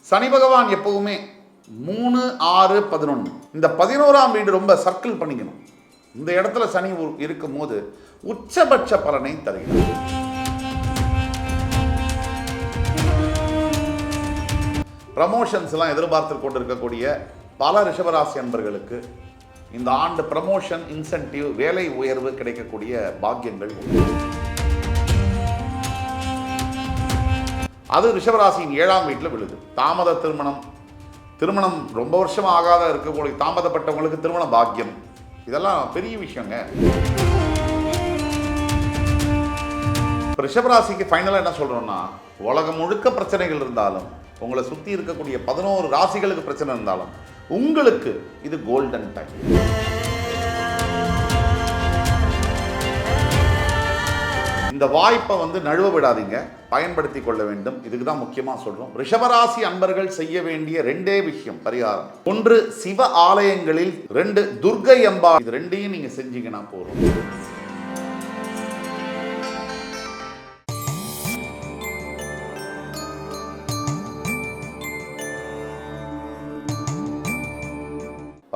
சனி பகவான் எப்பவுமே 3, 6, 11 இந்த 11ஆம் வீடு ரொம்ப சர்க்கிள் பண்ணிக்கணும். இந்த இடத்துல சனி இருக்கும் போது உச்சபட்ச பலனை தருகிறது. ப்ரமோஷன்ஸ் எல்லாம் எதிர்பார்த்து கொண்டிருக்கக்கூடிய பல ரிஷபராசி அன்பர்களுக்கு இந்த ஆண்டு ப்ரமோஷன், இன்சென்டிவ், வேலை உயர்வு கிடைக்கக்கூடிய பாக்கியங்கள் உண்டு. அது ரிஷபராசியின் 7ஆம் வீட்டில் விழுது. தாமத திருமணம் ரொம்ப வருஷம் ஆகாத இருக்கக்கூடிய தாமதப்பட்டவங்களுக்கு திருமண பாக்கியம், இதெல்லாம் பெரிய விஷயங்க. ரிஷபராசிக்கு ஃபைனலாக என்ன சொல்கிறோம்னா, உலகம் முழுக்க பிரச்சனைகள் இருந்தாலும், உங்களை சுற்றி இருக்கக்கூடிய 11 ராசிகளுக்கு பிரச்சனை இருந்தாலும், உங்களுக்கு இது கோல்டன் டைம். இந்த வாய்ப்பை நழுவ விடாதீங்க, பயன்படுத்தி கொள்ள வேண்டும். இதுக்கு தான் முக்கியமாக சொல்கிறோம். ரிஷபராசி அன்பர்கள் செய்ய வேண்டிய 2 விஷயம் பரிகாரம். 1 சிவ ஆலயங்களில், 2 துர்க்கை அம்பா. இது 2ஐயும் நீங்கள் செஞ்சீங்கன்னா போதும்.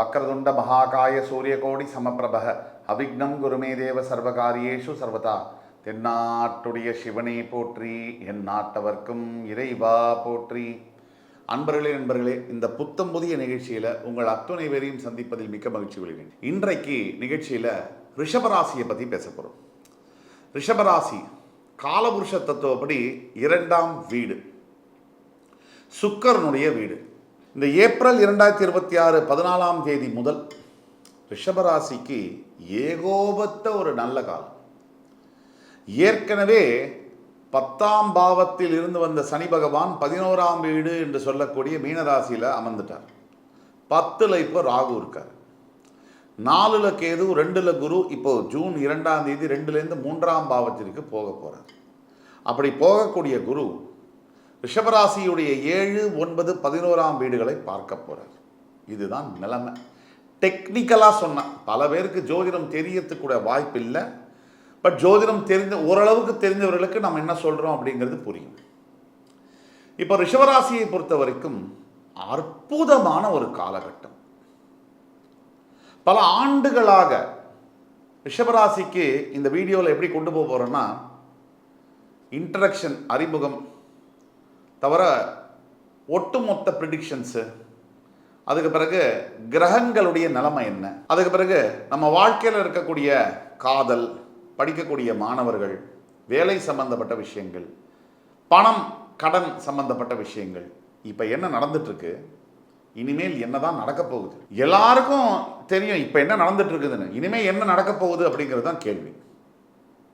வக்ரதுண்ட மகாகாய சூரியகோடி சமப்பிரபக அவிக்னம் குருமே தேவ சர்வகாரியேஷு சர்வதா. தென்னாட்டுடைய சிவனே போற்றி, என் நாட்டவர்க்கும் இறைவா போற்றி. அன்பர்களே நண்பர்களே, இந்த புத்தம் புதிய நிகழ்ச்சியில் உங்கள் அத்துணை பேரையும் சந்திப்பதில் மிக்க மகிழ்ச்சி கொள்கிறேன். இன்றைக்கு நிகழ்ச்சியில் ரிஷபராசியை பற்றி பேச போகிறோம். ரிஷபராசி காலபுருஷ தத்துவப்படி 2ஆம் வீடு, சுக்கிரனுடைய வீடு. இந்த ஏப்ரல் 2026 14ஆம் தேதி முதல் ரிஷபராசிக்கு ஏகோபத்த ஒரு நல்ல காலம். ஏற்கனவே 10ஆம் பாவத்தில் இருந்து வந்த சனி பகவான் 11ஆம் வீடு என்று சொல்லக்கூடிய மீனராசியில் அமர்ந்துட்டார். 10ல் இப்போ ராகு இருக்கார், 4ல் கேது, 2ல் குரு. இப்போ ஜூன் 2ஆம் தேதி 2லேருந்து 3ஆம் பாவத்திற்கு போக போகிறார். அப்படி போகக்கூடிய குரு ரிஷபராசியுடைய 7, 9, 11ஆம் வீடுகளை பார்க்க போகிறார். இதுதான் நிலைமை. டெக்னிக்கலாக சொன்னால் பல பேருக்கு ஜோதிடம் தெரியறதுக்கூட வாய்ப்பு இல்லை. பட் ஜோதிடம் ஓரளவுக்கு தெரிஞ்சவர்களுக்கு நம்ம என்ன சொல்கிறோம் அப்படிங்கிறது புரியும். இப்போ ரிஷபராசியை பொறுத்த வரைக்கும் அற்புதமான ஒரு காலகட்டம். பல ஆண்டுகளாக ரிஷபராசிக்கு இந்த வீடியோவில் எப்படி கொண்டு போக போகிறோன்னா, இன்ட்ரடக்ஷன், அறிமுகம் தவிர ஒட்டுமொத்த ப்ரிடிக்ஷன்ஸு, அதுக்கு பிறகு கிரகங்களுடைய நிலைமை என்ன, அதுக்கு பிறகு நம்ம வாழ்க்கையில் இருக்கக்கூடிய காதல், படிக்கக்கூடிய மாணவர்கள், வேலை சம்பந்தப்பட்ட விஷயங்கள், பணம், கடன் சம்பந்தப்பட்ட விஷயங்கள், இப்போ என்ன நடந்துட்டுருக்கு, இனிமேல் என்ன தான் நடக்க போகுது, எல்லாருக்கும் தெரியும் இப்போ என்ன நடந்துட்டு இருக்குதுன்னு. இனிமேல் என்ன நடக்க போகுது அப்படிங்கிறது தான் கேள்வி.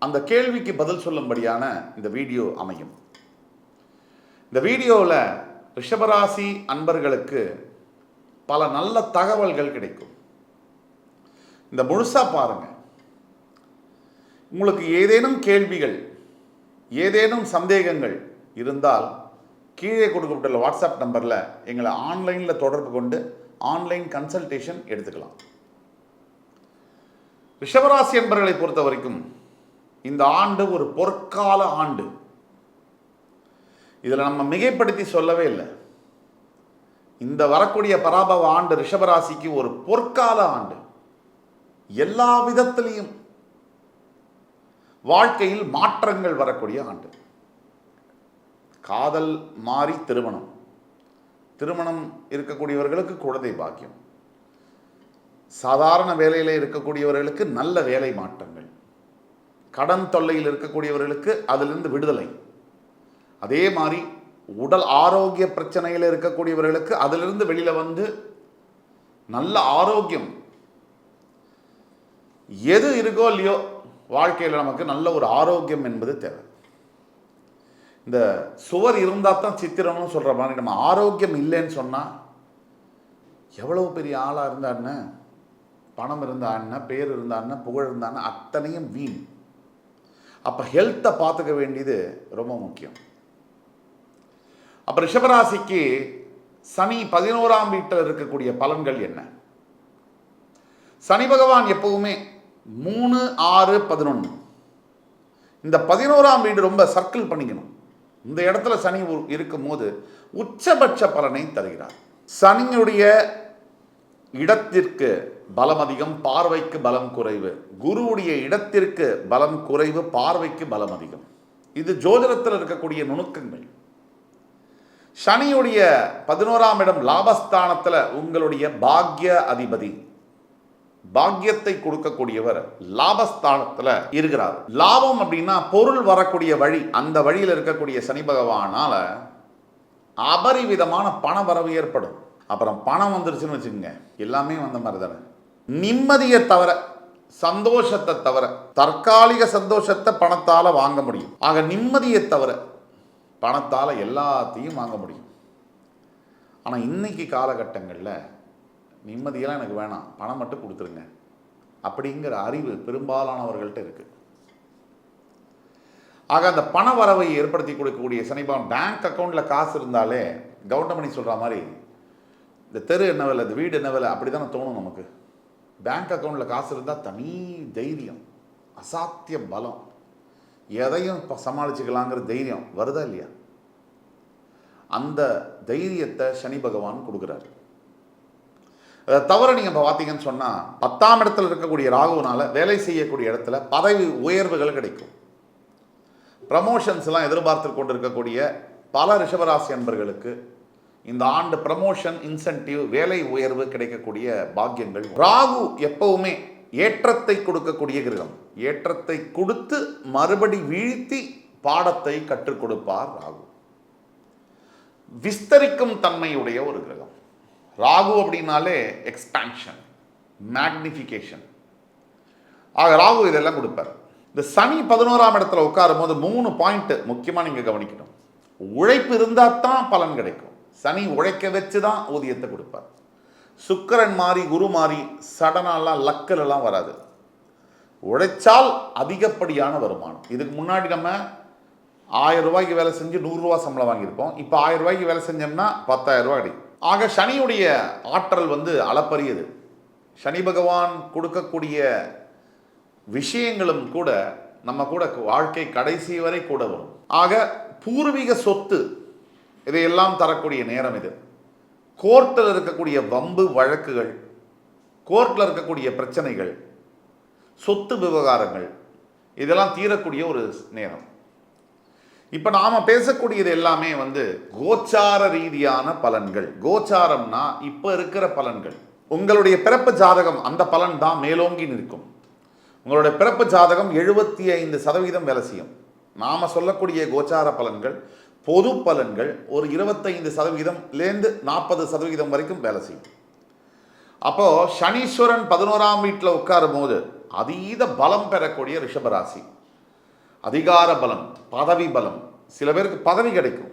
அந்த கேள்விக்கு பதில் சொல்லும்படியான இந்த வீடியோ அமையும். இந்த வீடியோவில் ரிஷபராசி அன்பர்களுக்கு பல நல்ல தகவல்கள் கிடைக்கும். இந்த முழுசாக பாருங்கள். உங்களுக்கு ஏதேனும் கேள்விகள், ஏதேனும் சந்தேகங்கள் இருந்தால் கீழே கொடுக்கப்பட்டுள்ள வாட்ஸ்அப் நம்பரில் எங்களை ஆன்லைனில் தொடர்பு கொண்டு ஆன்லைன் கன்சல்டேஷன் எடுத்துக்கலாம். ரிஷபராசி அன்பர்களை பொறுத்த வரைக்கும் இந்த ஆண்டு ஒரு பொற்கால ஆண்டு. இதில் நம்ம மிகைப்படுத்தி சொல்லவே இல்லை. இந்த வரக்கூடிய பராபவ ஆண்டு ரிஷபராசிக்கு ஒரு பொற்கால ஆண்டு. எல்லா விதத்திலையும் வாழ்க்கையில் மாற்றங்கள் வரக்கூடிய ஆண்டு. காதல் மாறி திருமணம் இருக்கக்கூடியவர்களுக்கு குழந்தை பாக்கியம், சாதாரண வேலையில் இருக்கக்கூடியவர்களுக்கு நல்ல வேலை மாற்றங்கள், கடன் தொல்லையில் இருக்கக்கூடியவர்களுக்கு அதிலிருந்து விடுதலை, அதே மாதிரி உடல் ஆரோக்கிய பிரச்சனையில் இருக்கக்கூடியவர்களுக்கு அதிலிருந்து வெளியில் வந்து நல்ல ஆரோக்கியம். எது இருக்கோ இல்லையோ வாழ்க்கையில் நமக்கு நல்ல ஒரு ஆரோக்கியம் என்பது தேவை. இந்த சுவர் இருந்தால் தான் சித்திரம்னு சொல்கிற மாதிரி, நம்ம ஆரோக்கியம் இல்லைன்னு சொன்னால் எவ்வளவு பெரிய ஆளாக இருந்தான்னு, பணம் இருந்தான்னு, பேர் இருந்தான்னு, புகழ் இருந்தான்னு அத்தனையும் வீண். அப்போ ஹெல்த்தை பார்த்துக்க வேண்டியது ரொம்ப முக்கியம். அப்போ ரிஷபராசிக்கு சனி 11ஆம் வீட்டில் இருக்கக்கூடிய பலன்கள் என்ன? சனி பகவான் எப்பவுமே 3, 6, 11 இந்த 11ஆம் வீடு ரொம்ப சர்க்கிள் பண்ணிக்கணும். இந்த இடத்துல சனி இருக்கும் போது உச்சபட்ச பலனை தருகிறார். சனியுடைய இடத்திற்கு பலம் அதிகம், பார்வைக்கு பலம் குறைவு. குருவுடைய இடத்திற்கு பலம் குறைவு, பார்வைக்கு பலம் அதிகம். இது ஜோதிடத்தில் இருக்கக்கூடிய நுணுக்கங்கள். சனியுடைய 11ஆம் இடம் லாபஸ்தானத்தில் உங்களுடைய பாக்ய அதிபதி, பாக்கியத்தை கொடுக்கக்கூடியவர் லாபஸ்தானத்தில் இருக்கிறார். லாபம் அப்படின்னா பொருள் வரக்கூடிய வழி. அந்த வழியில் இருக்கக்கூடிய சனி பகவானால அபரிவிதமான பண வரவு ஏற்படும். அப்புறம் பணம் வந்துருச்சுன்னு வச்சுக்கோங்க, எல்லாமே வந்த மாதிரி தானே. நிம்மதியை தவிர, சந்தோஷத்தை தவிர, தற்காலிக சந்தோஷத்தை பணத்தால் வாங்க முடியும். ஆக நிம்மதியை தவிர பணத்தால் எல்லாத்தையும் வாங்க முடியும். ஆனால் இன்னைக்கு காலகட்டங்களில் நிம்மதியெல்லாம் எனக்கு வேணாம், பணம் மட்டும் கொடுத்துருங்க அப்படிங்கிற அறிவு பெரும்பாலானவர்கள்ட்ட இருக்கு. ஆக அந்த பண வரவை ஏற்படுத்தி கொடுக்கக்கூடிய சனிபவன் பேங்க் அக்கௌண்ட்டில் காசு இருந்தாலே கவுண்டமணி சொல்கிற மாதிரி இந்த தெரு என்ன வேலை, இந்த வீடு என்ன வேலை, அப்படி தானே தோணும் நமக்கு. பேங்க் அக்கௌண்ட்டில் காசு இருந்தால் தனி தைரியம், அசாத்திய பலம், எதையும் சமாளிச்சுக்கலாங்கிற தைரியம் வருதா இல்லையா? அந்த தைரியத்தை சனி பகவான் கொடுக்குறாரு. அதை தவிர நீங்கள் இப்போ பார்த்தீங்கன்னு சொன்னால் 10ஆம் இடத்துல இருக்கக்கூடிய ராகுனால வேலை செய்யக்கூடிய இடத்துல பதவி உயர்வுகள் கிடைக்கும். ப்ரமோஷன்ஸ்லாம் எதிர்பார்த்து கொண்டு இருக்கக்கூடிய பல ரிஷபராசி அன்பர்களுக்கு இந்த ஆண்டு ப்ரமோஷன், இன்சென்டிவ், வேலை உயர்வு கிடைக்கக்கூடிய பாக்கியங்கள். ராகு எப்பவுமே ஏற்றத்தை கொடுக்கக்கூடிய கிரகம். ஏற்றத்தை கொடுத்து மறுபடி வீழ்த்தி பாடத்தை கற்றுக் கொடுப்பார் ராகு. விஸ்தரிக்கும் தன்மையுடைய ஒரு கிரகம் ராகு. அப்படின்னாலே எக்ஸ்பான்ஷன், மேக்னிஃபிகேஷன். ஆக ராகு இதெல்லாம் கொடுப்பார். இந்த சனி 11ஆம் இடத்துல உட்காரும் போது 3 பாயிண்ட் முக்கியமாக நீங்கள் கவனிக்கணும். உழைப்பு இருந்தால் தான் பலன் கிடைக்கும். சனி உழைக்க வச்சு தான் ஊதியத்தை கொடுப்பார். சுக்கிரன் மாறி குரு மாறி சடனாலாம் லக்கலெல்லாம் வராது. உழைச்சால் அதிகப்படியான வருமானம். இதுக்கு முன்னாடி நம்ம 1000 ரூபாய்க்கு வேலை செஞ்சு 100 ரூபா சம்பளம் வாங்கியிருப்போம். இப்போ 1000 ரூபாய்க்கு வேலை செஞ்சோம்னா 10,000 ரூபாய் கிடைக்கும். ஆக சனியுடைய ஆற்றல் அளப்பரியது. சனி பகவான் கொடுக்கக்கூடிய விஷயங்களும் கூட நம்ம கூட வாழ்க்கை கடைசி வரை கூட வரும். ஆக பூர்வீக சொத்து இதையெல்லாம் தரக்கூடிய நேரம் இது. கோர்ட்டில் இருக்கக்கூடிய வம்பு வழக்குகள், கோர்ட்டில் இருக்கக்கூடிய பிரச்சனைகள், சொத்து விவகாரங்கள் இதெல்லாம் தீரக்கூடிய ஒரு நேரம். இப்போ நாம் பேசக்கூடியது எல்லாமே கோச்சார ரீதியான பலன்கள். கோச்சாரம்னா இப்போ இருக்கிற பலன்கள். உங்களுடைய பிறப்பு ஜாதகம் அந்த பலன் தான் மேலோங்கி நிற்கும். உங்களுடைய பிறப்பு ஜாதகம் 75% வேலை செய்யும். நாம் சொல்லக்கூடிய கோச்சார பலன்கள், பொது பலன்கள் ஒரு 25%லேருந்து 40% வரைக்கும் வேலை செய்யும். அப்போ சனீஸ்வரன் 11ஆம் வீட்டில் உட்காரும் போது அதீத பலம் பெறக்கூடிய ரிஷபராசி. அதிகார பலம், பதவி பலம். சில பேருக்கு பதவி கிடைக்கும்,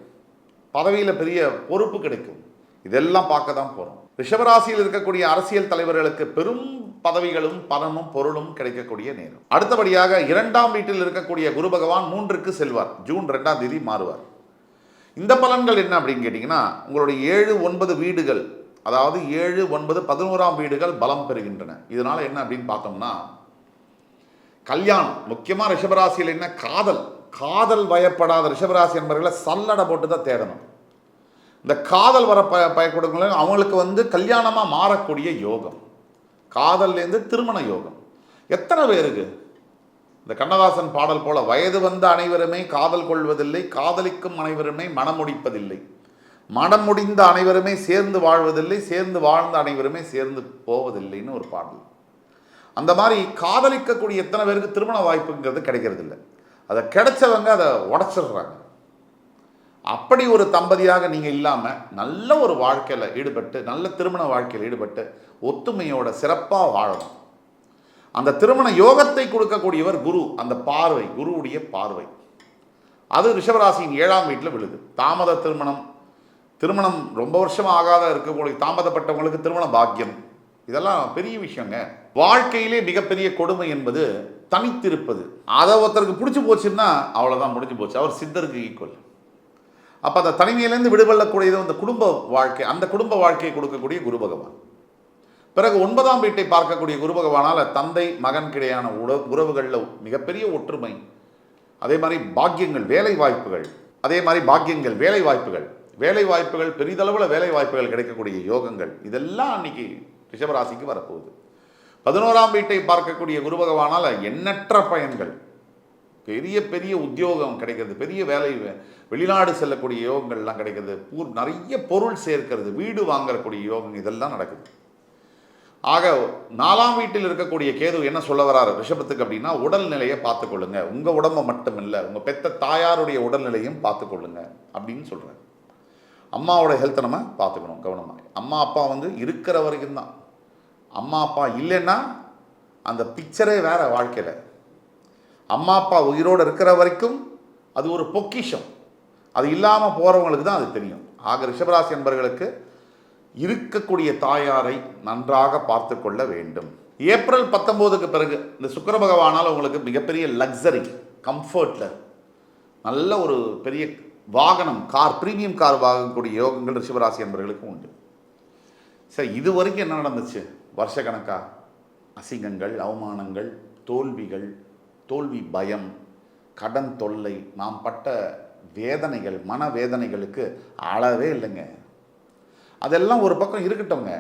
பதவியில் பெரிய பொறுப்பு கிடைக்கும். இதெல்லாம் பார்க்க தான் போகிறோம். ரிஷபராசியில் இருக்கக்கூடிய அரசியல் தலைவர்களுக்கு பெரும் பதவிகளும் பணமும் பொருளும் கிடைக்கக்கூடிய நேரம். அடுத்தபடியாக 2ஆம் வீட்டில் இருக்கக்கூடிய குரு பகவான் 3க்கு செல்வார். ஜூன் 2ஆம் தேதி மாறுவார். இந்த பலன்கள் என்ன அப்படின்னு கேட்டிங்கன்னா, உங்களுடைய 7, 9 வீடுகள், அதாவது 7, 9, 11ஆம் வீடுகள் பலம் பெறுகின்றன. இதனால் என்ன அப்படின்னு பார்த்தோம்னா, கல்யாணம், முக்கியமாக ரிஷபராசியில் என்ன, காதல் வயப்படாத ரிஷபராசி என்பவர்களை சல்லடை போட்டு தான் தேடணும். இந்த காதல் வர பயப்படுங்க அவங்களுக்கு கல்யாணமாக மாறக்கூடிய யோகம், காதல்லேருந்து திருமண யோகம். எத்தனை பேருக்கு இந்த கண்ணதாசன் பாடல் போல, வயது வந்த அனைவருமே காதல் கொள்வதில்லை, காதலிக்கும் அனைவருமே மனம் முடிப்பதில்லை, மனம் முடிந்த அனைவருமே சேர்ந்து வாழ்வதில்லை, சேர்ந்து வாழ்ந்த அனைவருமே சேர்ந்து போவதில்லைன்னு ஒரு பாடல். அந்த மாதிரி காதலிக்கக்கூடிய எத்தனை பேருக்கு திருமண வாய்ப்புங்கிறது கிடைக்கிறது இல்லை. அதை கிடைச்சவங்க அதை உடச்சிடுறாங்க. அப்படி ஒரு தம்பதியாக நீங்கள் இல்லாமல் நல்ல ஒரு வாழ்க்கையில் ஈடுபட்டு, நல்ல திருமண வாழ்க்கையில் ஈடுபட்டு ஒத்துமையோட சிறப்பாக வாழணும். அந்த திருமண யோகத்தை கொடுக்கக்கூடியவர் குரு. அந்த பார்வை, குருவுடைய பார்வை, அது ரிஷபராசியின் 7ஆம் வீட்டில் விழுது. தாமத திருமணம் ரொம்ப வருஷம் ஆகாத இருக்கக்கூடிய தாமதப்பட்டவங்களுக்கு திருமண பாக்கியம், இதெல்லாம் பெரிய விஷயங்க. வாழ்க்கையிலே மிகப்பெரிய கொடுமை என்பது தனித்திருப்பது. அதை ஒருத்தருக்கு பிடிச்சி போச்சுன்னா அவ்வளோதான், முடிஞ்சு போச்சு, அவர் சித்தருக்கு ஈக்குவல். அப்போ அந்த தனிமையிலேருந்து விடுபடக்கூடியது அந்த குடும்ப வாழ்க்கை. அந்த குடும்ப வாழ்க்கையை கொடுக்கக்கூடிய குரு பகவான். பிறகு 9ஆம் வீட்டை பார்க்கக்கூடிய குரு பகவானால் தந்தை மகன் கிடையான உறவுகளில் மிகப்பெரிய ஒற்றுமை. அதே மாதிரி பாக்கியங்கள், வேலை வாய்ப்புகள், வேலை வாய்ப்புகள், பெரிதளவில் வேலை வாய்ப்புகள் கிடைக்கக்கூடிய யோகங்கள், இதெல்லாம் அன்னைக்கு ரிஷபராசிக்கு வரப்போகுது. 11ஆம் வீட்டை பார்க்கக்கூடிய குரு பகவானால் எண்ணற்ற பயன்கள், பெரிய பெரிய உத்தியோகம் கிடைக்கிறது, பெரிய வேலை, வெளிநாடு செல்லக்கூடிய யோகங்கள்லாம் கிடைக்கிறது, நிறைய பொருள் சேர்க்கிறது, வீடு வாங்கக்கூடிய யோகம், இதெல்லாம் நடக்குது. ஆக 4ஆம் வீட்டில் இருக்கக்கூடிய கேது என்ன சொல்ல வராரு ரிஷபத்துக்கு அப்படின்னா, உடல்நிலையை பார்த்துக்கொள்ளுங்க. உங்கள் உடம்பை மட்டும் இல்லை, உங்கள் பெத்த தாயாருடைய உடல்நிலையும் பார்த்துக்கொள்ளுங்க அப்படின்னு சொல்கிறார். அம்மாவோட ஹெல்த்தை நம்ம பார்த்துக்கணும் கவனமாக. அம்மா அப்பா இருக்கிற வரைக்கும் தான். அம்மா அப்பா இல்லைன்னா அந்த பிக்சரே வேற வாழ்க்கையில். அம்மா அப்பா உயிரோடு இருக்கிற வரைக்கும் அது ஒரு பொக்கிஷம். அது இல்லாமல் போகிறவங்களுக்கு தான் அது தெரியும். ஆக ரிஷபராசி என்பவர்களுக்கு இருக்கக்கூடிய தாயாரை நன்றாக பார்த்து கொள்ள வேண்டும். ஏப்ரல் 19க்கு பிறகு இந்த சுக்கிர பகவானால் உங்களுக்கு மிகப்பெரிய லக்ஸரி, கம்ஃபர்ட்டில் நல்ல ஒரு பெரிய வாகனம், கார், பிரீமியம் கார் வாங்கக்கூடிய யோகங்கள் ரிஷபராசி என்பவர்களுக்கு உண்டு. சரி, இது வரைக்கும் என்ன நடந்துச்சு? வருஷக்கணக்காக அசிங்கங்கள், அவமானங்கள், தோல்விகள், தோல்வி பயம், கடன் தொல்லை, நாம் பட்ட வேதனைகள், மன வேதனைகளுக்கு அளவே இல்லைங்க. அதெல்லாம் ஒரு பக்கம் இருக்கட்டும்ங்க.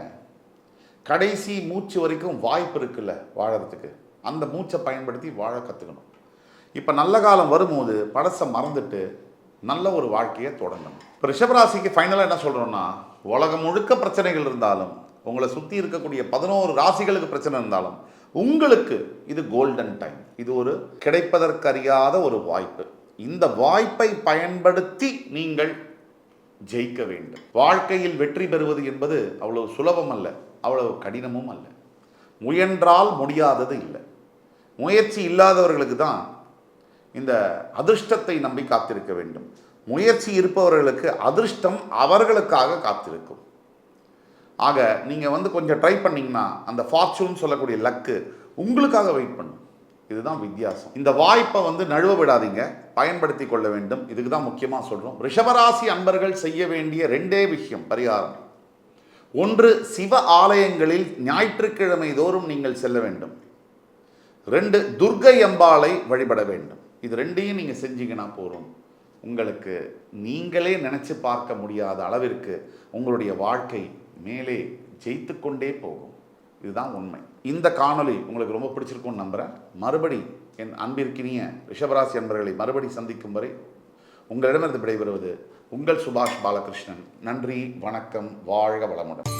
கடைசி மூச்சு வரைக்கும் வாய்ப்பு இருக்குல்ல வாழறதுக்கு, அந்த மூச்சை பயன்படுத்தி வாழ கற்றுக்கணும். இப்போ நல்ல காலம் வரும்போது பழசை மறந்துட்டு நல்ல ஒரு வாழ்க்கையை தொடங்கணும். இப்போ ரிஷபராசிக்கு ஃபைனலாக என்ன சொல்கிறோன்னா, உலகம் முழுக்க பிரச்சனைகள் இருந்தாலும், உங்களை சுற்றி இருக்கக்கூடிய 11 ராசிகளுக்கு பிரச்சனை இருந்தாலும், உங்களுக்கு இது கோல்டன் டைம். இது ஒரு கிடைப்பதற்கறியாத ஒரு வாய்ப்பு. இந்த வாய்ப்பை பயன்படுத்தி நீங்கள் ஜெயிக்க வேண்டும். வாழ்க்கையில் வெற்றி பெறுவது என்பது அவ்வளவு சுலபம் அல்ல, அவ்வளவு கடினமும் அல்ல. முயன்றால் முடியாதது இல்லை. முயற்சி இல்லாதவர்களுக்கு தான் இந்த அதிர்ஷ்டத்தை நம்பி காத்திருக்க வேண்டும். முயற்சி இருப்பவர்களுக்கு அதிர்ஷ்டம் அவர்களுக்காக காத்திருக்கும். ஆக நீங்கள் கொஞ்சம் ட்ரை பண்ணிங்கன்னா அந்த ஃபார்ச்சூன் சொல்லக்கூடிய லக்கு உங்களுக்காக வெயிட் பண்ணும். இதுதான் வித்தியாசம். இந்த வாய்ப்பை நழுவ விடாதீங்க, பயன்படுத்தி கொள்ள வேண்டும். இதுக்கு தான் முக்கியமாக சொல்கிறோம். ரிஷபராசி அன்பர்கள் செய்ய வேண்டிய 2 விஷயம் பரிகாரம். 1, சிவ ஆலயங்களில் ஞாயிற்றுக்கிழமை தோறும் நீங்கள் செல்ல வேண்டும். 2, துர்க்கை அம்பாளை வழிபட வேண்டும். இது 2ஐயும் நீங்கள் செஞ்சீங்கன்னா போதும். உங்களுக்கு நீங்களே நினச்சி பார்க்க முடியாத அளவிற்கு உங்களுடைய வாழ்க்கை மேலே ஜெயித்து கொண்டே போகும். இதுதான் உண்மை. இந்த காணொளி உங்களுக்கு ரொம்ப பிடிச்சிருக்கும்னு நம்புகிறேன். மறுபடி என் அன்பிற்கினிய ரிஷபராசி அன்பர்களை மறுபடி சந்திக்கும் வரை உங்களிடமிருந்து விடைபெறுவது உங்கள் சுபாஷ் பாலகிருஷ்ணன். நன்றி, வணக்கம், வாழ்க வளமுடன்.